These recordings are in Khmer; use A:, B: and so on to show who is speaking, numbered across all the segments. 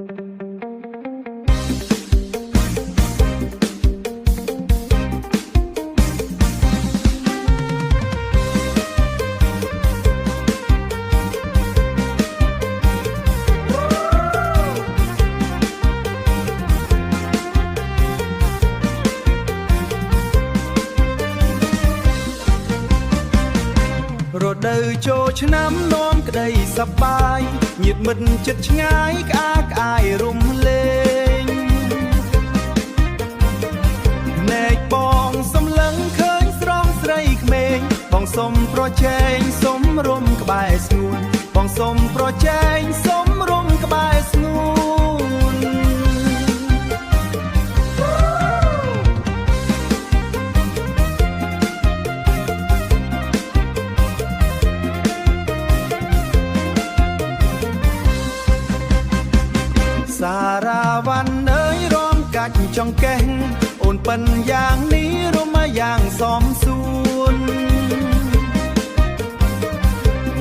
A: រដូវចូលឆ្នាំនាំក្តីសប្បាយញាតិមិត្តចិត្តឆ្ងាយក្អាកក្អាយរំលែងភ្នែកបងសំឡឹងឃើញស្រងស្រីក្មេងបងសុំប្រជែងសុំរុំក្បែរស្ងួនបងសុំប្រជែងសុំរុំក្បែរស្ងួនសារ៉ាវ៉ាន់អើយរំកាច់ចង្កេះអូនប៉ិនយ៉ាងនេះរមយ៉ាងសមសួន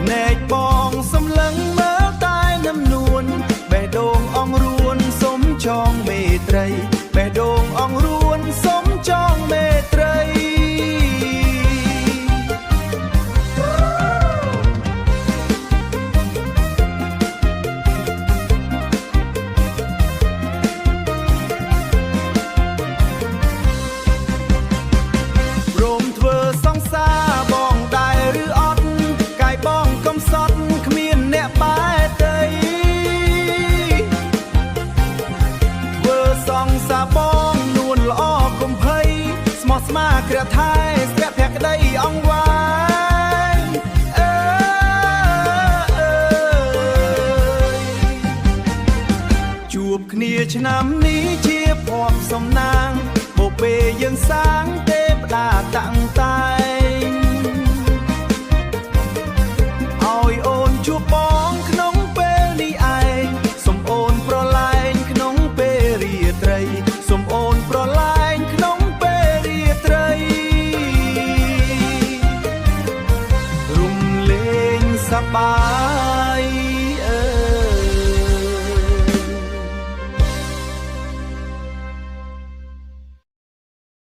A: ណែកបងសំឡឹងមើលតែនឹមនួនបេះដូងអងរួនសុំចងមេត្រីបេះដូងអងរួនសុំចងមេត្រីសតគ្មានអ្នកបែតីធ្វើសងសាបងនួនល្អកុំភ័យស្មោះស្មាគ្រាថែស្រាក់ភក្តីអង្វាយជួបគ្នាឆ្នាំនេះជាភ័ព្វសំណាងបូពេលយើងសាងទេវតាតាំងតែងឲ្យអូនជួបបងក្នុងពេលនេះឯងសូមអូនប្រឡែងក្នុងពេលរាត្រីសូមអូនប្រឡែងក្នុងពេលរាត្រីរំលែងសប្បាយ